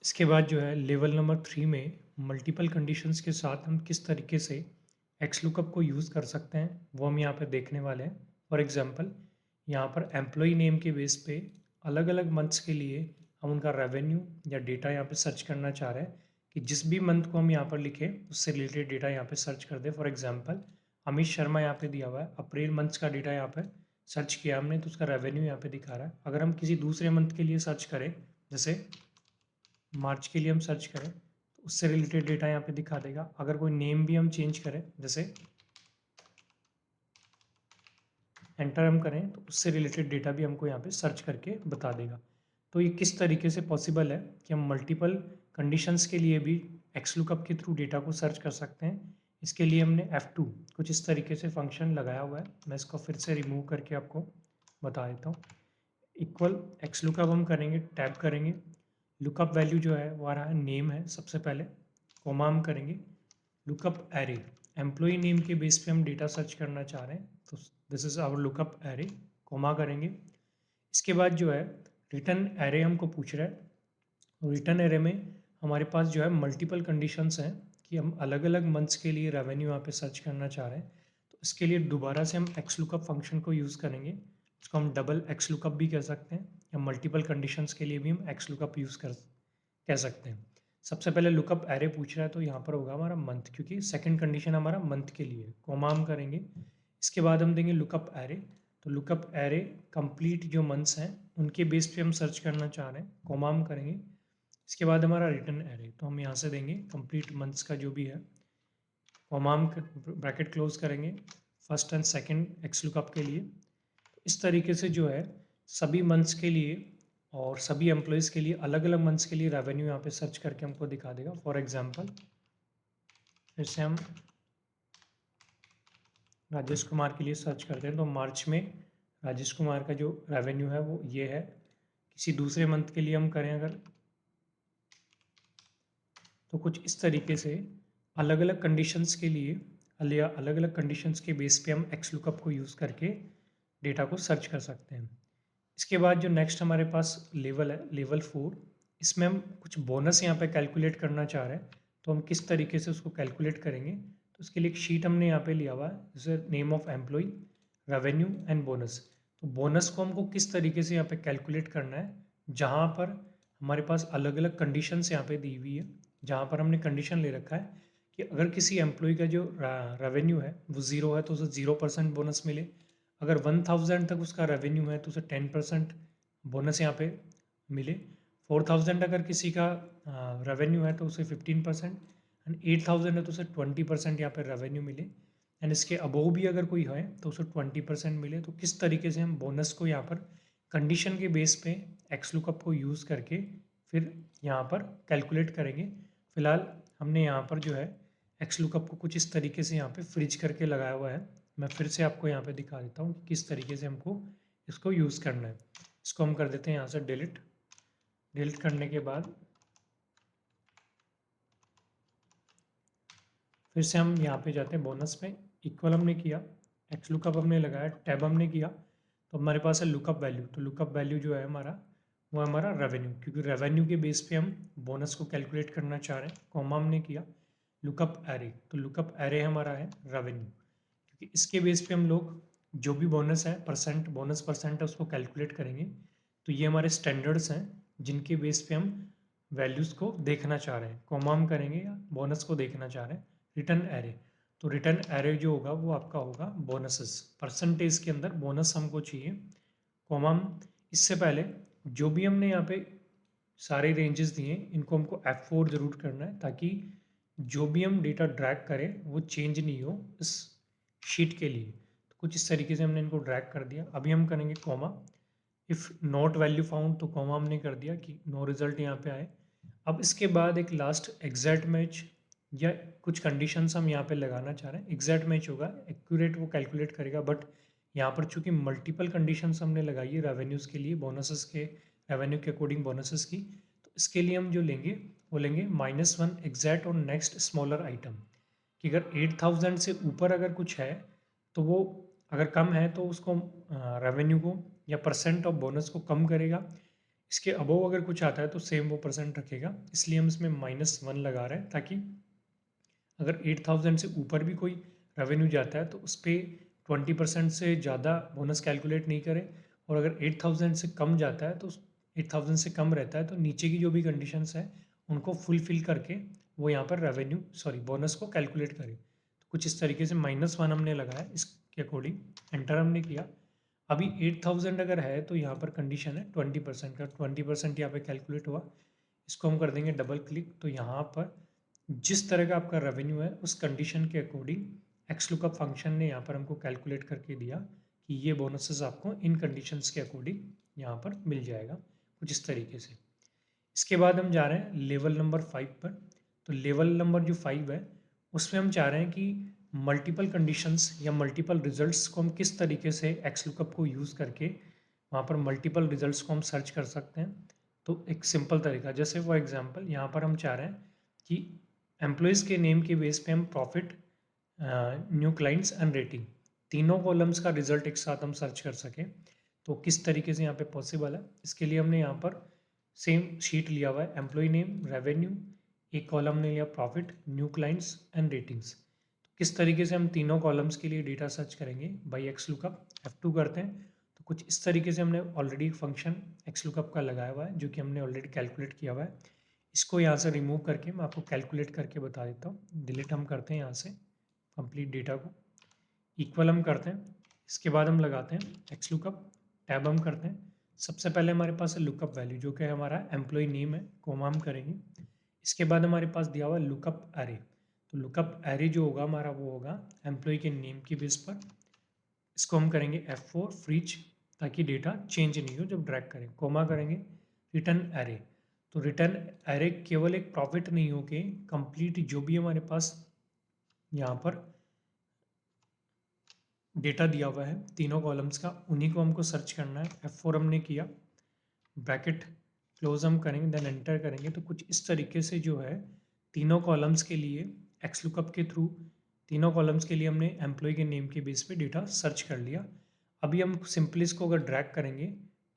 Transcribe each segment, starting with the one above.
इसके बाद जो है लेवल नंबर 3 में मल्टीपल कंडीशंस के साथ हम किस तरीके से एक्स लुकअप को यूज़ कर सकते हैं वो हम यहाँ पे देखने वाले हैं। फॉर एग्जांपल यहाँ पर एम्प्लॉय नेम के बेस पे अलग-अलग मंथ्स के लिए हम उनका रेवेन्यू या डेटा यहाँ पे सर्च करना चाह रहे हैं कि जिस भी मंथ को हम यहाँ पर लिखें उससे रिलेटेड डेटा यहाँ पे सर्च कर दें। फॉर एग्जांपल अमित शर्मा यहाँ पे दिया हुआ है, अप्रैल मंथ्स का डेटा यहाँ पे सर्च किया हमने तो उसका रेवेन्यू यहाँ पे दिखा रहा है। अगर हम किसी दूसरे मंथ के लिए सर्च करें, जैसे मार्च के लिए हम सर्च करें तो उससे रिलेटेड डेटा यहाँ पे दिखा देगा। अगर कोई नेम भी हम चेंज करें, जैसे एंटर हम करें तो उससे रिलेटेड डेटा भी हमको यहाँ पे सर्च करके बता देगा। तो ये किस तरीके से पॉसिबल है कि हम मल्टीपल कंडीशंस के लिए भी एक्स लुकअप के थ्रू डेटा को सर्च कर सकते हैं। इसके लिए हमने F2 कुछ इस तरीके से फंक्शन लगाया हुआ है। मैं इसको फिर से रिमूव करके आपको बता देता हूँ। इक्वल एक्स लुकअप हम करेंगे, टैब करेंगे, लुकअप वैल्यू जो है वो आ रहा है नेम है सबसे पहले, कोमा हम करेंगे, लुकअप एरे, एम्प्लॉय नेम के बेस पे हम डेटा सर्च करना चाह रहे हैं तो this is our lookup array, comma करेंगे। इसके बाद जो है रिटर्न एरे हमको पूछ रहा है। रिटर्न एरे में हमारे पास जो है मल्टीपल कंडीशंस हैं कि हम अलग अलग मंथ्स के लिए रेवेन्यू यहाँ पे सर्च करना चाह रहे हैं। तो इसके लिए दोबारा से हम एक्स लुकअप फंक्शन को यूज़ करेंगे। उसको हम डबल एक्स लुकअप भी कह सकते हैं या मल्टीपल कंडीशंस के लिए भी हम एक्स लुकअप यूज़ कह सकते हैं। सबसे पहले लुकअप एरे पूछ रहा है तो यहाँ पर होगा हमारा मंथ, क्योंकि सेकंड कंडीशन हमारा मंथ के लिए, कोमा हम करेंगे। इसके बाद हम देंगे लुकअप एरे, तो लुकअप एरे कंप्लीट जो मंथ्स हैं उनके बेस पे हम सर्च करना चाह रहे हैं, कोमा हम करेंगे। इसके बाद हमारा रिटर्न एरे, तो हम यहाँ से देंगे कंप्लीट मंथ्स का जो भी है, कोमा हम ब्रैकेट क्लोज करेंगे first and second x lookup के लिए। इस तरीके से जो है सभी मंथ्स के लिए और सभी एम्प्लॉयज़ के लिए अलग अलग मंथ्स के लिए रेवेन्यू यहाँ पे सर्च करके हमको दिखा देगा। फॉर एग्जांपल फिर से हम राजेश कुमार के लिए सर्च करते हैं तो मार्च में राजेश कुमार का जो रेवेन्यू है वो ये है। किसी दूसरे मंथ के लिए हम करें अगर, तो कुछ इस तरीके से अलग अलग कंडीशंस के लिए या अलग अलग कंडीशंस के बेस पे हम एक्स लुकअप को यूज़ करके डेटा को सर्च कर सकते हैं। इसके बाद जो नेक्स्ट हमारे पास लेवल है, लेवल 4, इसमें हम कुछ बोनस यहाँ पे कैलकुलेट करना चाह रहे हैं। तो हम किस तरीके से उसको कैलकुलेट करेंगे, तो उसके लिए एक शीट हमने यहाँ पे लिया हुआ है, जैसे name of employee, revenue and bonus. तो बोनस को हमको किस तरीके से यहाँ पे कैलकुलेट करना है, जहाँ पर हमारे पास अलग अलग कंडीशंस यहाँ पे दी हुई है, जहाँ पर हमने कंडीशन ले रखा है कि अगर किसी एम्प्लॉय का जो रेवेन्यू है वो 0 है तो उसे 0% बोनस मिले। अगर 1000 तक उसका रेवेन्यू है तो उसे 10% बोनस यहाँ पे मिले। 4000 अगर किसी का रेवेन्यू है तो उसे 15%, एंड 8000 है तो उसे 20% यहाँ पे रेवेन्यू मिले। एंड इसके अबोव भी अगर कोई है तो उसे 20% मिले। तो किस तरीके से हम बोनस को यहाँ पर कंडीशन के बेस पे एक्स लुकअप को यूज़ करके फिर यहाँ पर कैलकुलेट करेंगे। फिलहाल हमने यहाँ पर जो है एक्स लुकअप को कुछ इस तरीके से यहाँ पे फ्रिज करके लगाया हुआ है। मैं फिर से आपको यहाँ पे दिखा देता हूँ कि किस तरीके से हमको इसको यूज़ करना है। इसको हम कर देते हैं यहाँ से डिलीट। डिलीट करने के बाद फिर से हम यहाँ पे जाते हैं बोनस में, इक्वल हमने किया, एक्स लुकअप हमने लगाया, टैब हमने किया, तो हमारे पास है लुकअप वैल्यू। तो लुकअप वैल्यू जो है हमारा वो हमारा रेवेन्यू, क्योंकि रेवेन्यू के बेस पे हम बोनस को कैलकुलेट करना चाह रहे हैं। कॉमा हमने किया, लुकअप एरे, तो लुकअप एरे हमारा है रेवेन्यू, क्योंकि इसके बेस पे हम लोग जो भी बोनस है परसेंट, बोनस परसेंट है उसको कैलकुलेट करेंगे। तो ये हमारे स्टैंडर्ड्स हैं जिनके बेस पे हम वैल्यूज़ को देखना चाह रहे हैं। कॉमा हम करेंगे या बोनस को देखना चाह रहे हैं। रिटर्न एरे, तो रिटर्न एरे जो होगा वो आपका होगा बोनसेस, परसेंटेज के अंदर बोनस हमको चाहिए। कॉमा हम इससे पहले जो भी हमने यहाँ पे सारे रेंजेस दिए इनको हमको F4 ज़रूर करना है, ताकि जो भी हम डेटा ड्रैग करें वो चेंज नहीं हो इस शीट के लिए। तो कुछ इस तरीके से हमने इनको ड्रैग कर दिया। अभी हम करेंगे comma, if not value found, तो कॉमा हमने कर दिया कि नो रिजल्ट यहाँ पे आए। अब इसके बाद एक लास्ट एग्जैक्ट मैच या कुछ कंडीशंस हम यहाँ पे लगाना चाह रहे हैं। एग्जैक्ट मैच होगा, एक्यूरेट वो कैलकुलेट करेगा, बट यहाँ पर चूंकि मल्टीपल कंडीशंस हमने लगाई है रेवेन्यूज़ के लिए, बोनसेस के रेवेन्यू के अकॉर्डिंग बोनसेस की, तो इसके लिए हम जो लेंगे वो लेंगे -1 एग्जैक्ट और नेक्स्ट स्मॉलर आइटम, कि अगर 8000 से ऊपर अगर कुछ है तो वो, अगर कम है तो उसको रेवेन्यू को या परसेंट ऑफ बोनस को कम करेगा। इसके अबव अगर कुछ आता है तो सेम वो परसेंट रखेगा, इसलिए हम इसमें -1 लगा रहे हैं, ताकि अगर 8000 से ऊपर भी कोई रेवेन्यू जाता है तो उस पे 20% से ज़्यादा बोनस कैलकुलेट नहीं करें, और अगर 8000 से कम जाता है तो 8000 से कम रहता है तो नीचे की जो भी कंडीशंस हैं उनको फुलफिल करके वो यहाँ पर रेवेन्यू सॉरी बोनस को कैलकुलेट करें। तो कुछ इस तरीके से -1 हमने लगाया, इसके अकॉर्डिंग एंटर हमने किया। अभी 8000 अगर है तो यहाँ पर कंडीशन है 20% का, 20% यहाँ पे कैलकुलेट हुआ। इसको हम कर देंगे डबल क्लिक, तो यहाँ पर जिस तरह का आपका रेवेन्यू है उस कंडीशन के अकॉर्डिंग एक्सलुकअप फंक्शन ने यहाँ पर हमको कैलकुलेट करके दिया कि ये बोनसेस आपको इन कंडीशंस के अकॉर्डिंग यहाँ पर मिल जाएगा, कुछ इस तरीके से। इसके बाद हम जा रहे हैं लेवल नंबर 5 पर। तो लेवल नंबर जो 5 है उसमें हम चाह रहे हैं कि मल्टीपल कंडीशंस या मल्टीपल रिजल्ट्स को हम किस तरीके से एक्सलुकअप को यूज़ करके वहाँ पर मल्टीपल रिजल्ट्स को हम सर्च कर सकते हैं। तो एक सिंपल तरीका, जैसे फॉर एग्जांपल यहाँ पर हम चाह रहे हैं कि एम्प्लॉयज़ के नेम के बेस पे हम profit, new clients and rating, तीनों कॉलम्स का रिजल्ट एक साथ हम सर्च कर सकें। तो किस तरीके से यहाँ पे पॉसिबल है, इसके लिए हमने यहाँ पर सेम शीट लिया हुआ है, एम्प्लॉय नेम, रेवेन्यू, एक कॉलम ने लिया profit, new clients and ratings. तो किस तरीके से हम तीनों कॉलम्स के लिए डेटा सर्च करेंगे, बाई एक्स लुकअप F2 करते हैं। तो कुछ इस तरीके से हमने ऑलरेडी फंक्शन एक्स लुकअप का लगाया हुआ है जो कि हमने ऑलरेडी कैलकुलेट किया हुआ है। इसको यहाँ से रिमूव करके मैं आपको कैलकुलेट करके बता देता हूँ। डिलीट हम करते हैं यहाँ से कंप्लीट डेटा को, इक्वल हम करते हैं, इसके बाद हम लगाते हैं एक्स लुकअप, टैब हम करते हैं। सबसे पहले हमारे पास है लुकअप वैल्यू जो कि हमारा एम्प्लॉय नेम है, कोमा हम करेंगे। इसके बाद हमारे पास दिया हुआ है लुकअप एरे। तो लुकअप एरे जो होगा हमारा वो होगा एम्प्लॉय के नेम की बेस पर। इसको हम करेंगे F4 फ्रीच, ताकि डेटा चेंज नहीं हो जब ड्रैग करें। कोमा करेंगे रिटर्न एरे। तो रिटर्न एरे केवल एक प्रॉफिट नहीं हो के कंप्लीट जो भी हमारे पास यहाँ पर डेटा दिया हुआ है तीनों कॉलम्स का, उन्हीं को हमको सर्च करना है। F4 हमने किया, ब्रैकेट क्लोज हम करेंगे, देन एंटर करेंगे। तो कुछ इस तरीके से जो है तीनों कॉलम्स के लिए एक्स लुकअप के थ्रू तीनों कॉलम्स के लिए हमने एम्प्लॉय के नेम के बेस पे डेटा सर्च कर लिया। अभी हम सिंपली इसको अगर ड्रैग करेंगे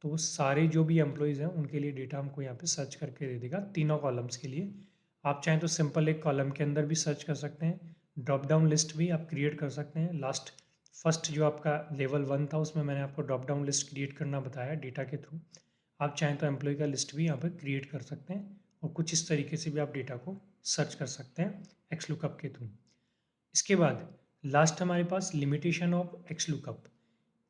तो सारे जो भी एम्प्लॉयज़ हैं उनके लिए डेटा हमको यहाँ पे सर्च करके दे देगा तीनों कॉलम्स के लिए। आप चाहें तो सिंपल एक कॉलम के अंदर भी सर्च कर सकते हैं, ड्रॉप डाउन लिस्ट भी आप क्रिएट कर सकते हैं। लास्ट फर्स्ट जो आपका लेवल 1 था उसमें मैंने आपको ड्रॉप डाउन लिस्ट क्रिएट करना बताया डेटा के थ्रू। आप चाहें तो एम्प्लॉय का लिस्ट भी यहाँ पर क्रिएट कर सकते हैं, और कुछ इस तरीके से भी आप डेटा को सर्च कर सकते हैं एक्स लुकअप के थ्रू। इसके बाद लास्ट हमारे पास limitation of X lookup.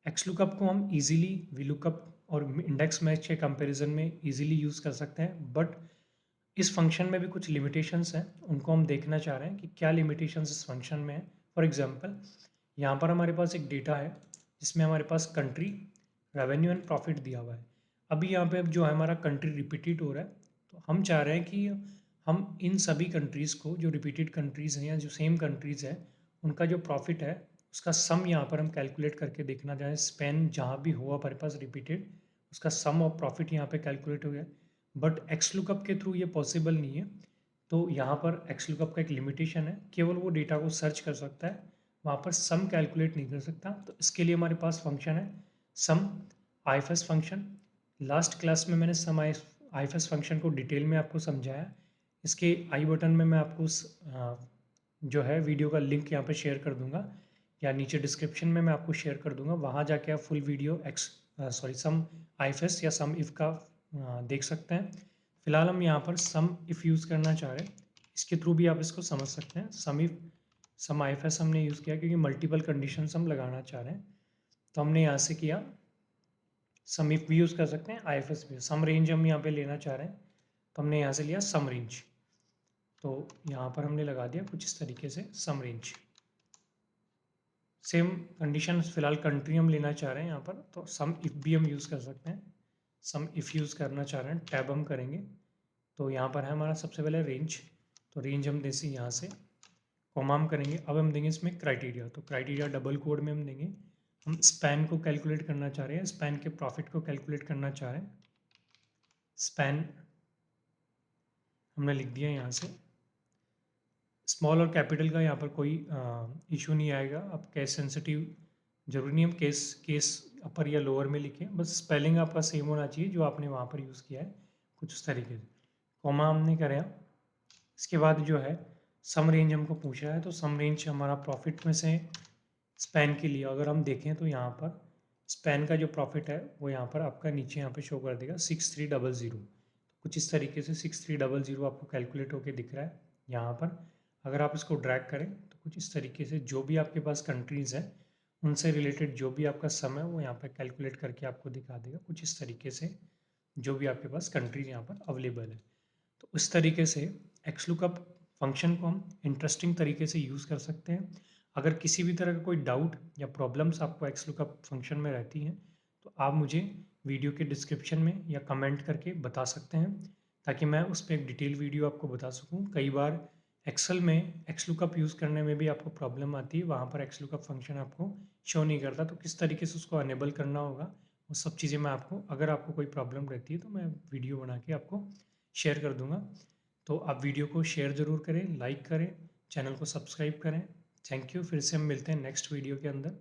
X lookup को हम इजीली वी लुकअप और इंडेक्स मैच के कंपैरिजन में इजीली यूज़ कर सकते हैं, बट इस फंक्शन में भी कुछ लिमिटेशंस हैं, उनको हम देखना चाह रहे हैं कि क्या लिमिटेशंस इस फंक्शन में है। फॉर एग्जांपल यहाँ पर हमारे पास एक डेटा है जिसमें हमारे पास कंट्री, रेवेन्यू एंड प्रॉफिट दिया हुआ है। अभी यहाँ पे अब जो है हमारा कंट्री रिपीटेड हो रहा है, तो हम चाह रहे हैं कि हम इन सभी कंट्रीज़ को, जो रिपीटेड कंट्रीज़ हैं या जो सेम कंट्रीज़ हैं, उनका जो प्रॉफिट है उसका सम यहाँ पर हम कैलकुलेट करके देखना चाहें। स्पेन जहाँ भी हो हमारे पास रिपीटेड, उसका सम ऑफ प्रॉफिट यहाँ पे कैलकुलेट हो गया, बट एक्स लुकअप के थ्रू ये पॉसिबल नहीं है। तो यहाँ पर एक्स लुकअप का एक लिमिटेशन है, केवल वो डेटा को सर्च कर सकता है, वहाँ पर सम कैलकुलेट नहीं कर सकता। तो इसके लिए हमारे पास फंक्शन है सम आईएफएस फंक्शन। लास्ट क्लास में मैंने सम आईएफएस फंक्शन को डिटेल में आपको समझाया। इसके आई बटन में मैं आपको जो है वीडियो का लिंक यहाँ पे शेयर कर दूंगा, या नीचे डिस्क्रिप्शन में मैं आपको शेयर कर दूंगा, वहाँ जाके आप फुल वीडियो सम आईएफएस या सम इफ़ का देख सकते हैं। फिलहाल हम यहाँ पर सम इफ़ यूज़ करना चाह रहे हैं, इसके थ्रू भी आप इसको समझ सकते हैं। सम आईएफएस हमने यूज़ किया क्योंकि मल्टीपल कंडीशंस हम लगाना चाह रहे हैं, तो हमने यहाँ से किया। सम इफ भी यूज़ कर सकते हैं, आईएफएस भी। सम रेंज हम यहाँ पे लेना चाह रहे हैं, तो हमने यहाँ से लिया सम रेंज। तो यहाँ पर हमने लगा दिया कुछ इस तरीके से सम रेंज। सेम कंडीशन फिलहाल कंट्री हम लेना चाह रहे हैं यहाँ पर, तो सम इफ भी हम यूज़ कर सकते हैं। सम इफ यूज़ करना चाह रहे हैं, टैब हम करेंगे। तो यहाँ पर है हमारा सबसे पहले रेंज, तो रेंज हम जैसे यहाँ से कॉमा हम करेंगे। अब हम देंगे इसमें क्राइटेरिया, तो क्राइटेरिया डबल कोड में हम देंगे। हम स्पैन को कैलकुलेट करना चाह रहे हैं, स्पैन के प्रॉफिट को कैलकुलेट करना चाह रहे हैं। स्पैन हमने लिख दिया यहाँ से। स्मॉल और कैपिटल का यहाँ पर कोई इशू नहीं आएगा, आप कैश सेंसिटिव ज़रूरी नहीं हम केस केस अपर या लोअर में लिखें, बस स्पेलिंग आपका सेम होना चाहिए जो आपने वहाँ पर यूज़ किया है, कुछ उस तरीके से। कॉमा हमने करा। इसके बाद जो है सम रेंज हमको पूछा है, तो सम रेंज हमारा प्रॉफिट में से स्पैन के लिए अगर हम देखें तो यहाँ पर स्पैन का जो प्रॉफिट है वो यहाँ पर आपका नीचे यहाँ पे शो कर देगा 6300। कुछ इस तरीके से 6300 आपको कैलकुलेट होके दिख रहा है यहाँ पर। अगर आप इसको ड्रैग करें तो कुछ इस तरीके से जो भी आपके पास कंट्रीज़ हैं उनसे रिलेटेड जो भी आपका सम है वो यहाँ पर कैलकुलेट करके आपको दिखा देगा कुछ इस तरीके से, जो भी आपके पास कंट्रीज यहाँ पर अवेलेबल है। तो इस तरीके से एक्सलुकअप फंक्शन को हम इंटरेस्टिंग तरीके से यूज़ कर सकते हैं। अगर किसी भी तरह का कोई डाउट या प्रॉब्लम्स आपको एक्सलुकअप फंक्शन में रहती हैं तो आप मुझे वीडियो के डिस्क्रिप्शन में या कमेंट करके बता सकते हैं, ताकि मैं उस पर एक डिटेल वीडियो आपको बता सकूं। कई बार एक्सेल में एक्सलुकअप यूज़ करने में भी आपको प्रॉब्लम आती है, वहाँ पर एक्सलुकअप फंक्शन आपको शो नहीं करता, तो किस तरीके से उसको अनेबल करना होगा वो सब चीज़ें मैं आपको, अगर आपको कोई प्रॉब्लम रहती है तो मैं वीडियो बना के आपको शेयर कर दूंगा। तो आप वीडियो को शेयर ज़रूर करें, लाइक करें, चैनल को सब्सक्राइब करें। Thank you. फिर से हम मिलते हैं नेक्स्ट वीडियो के अंदर।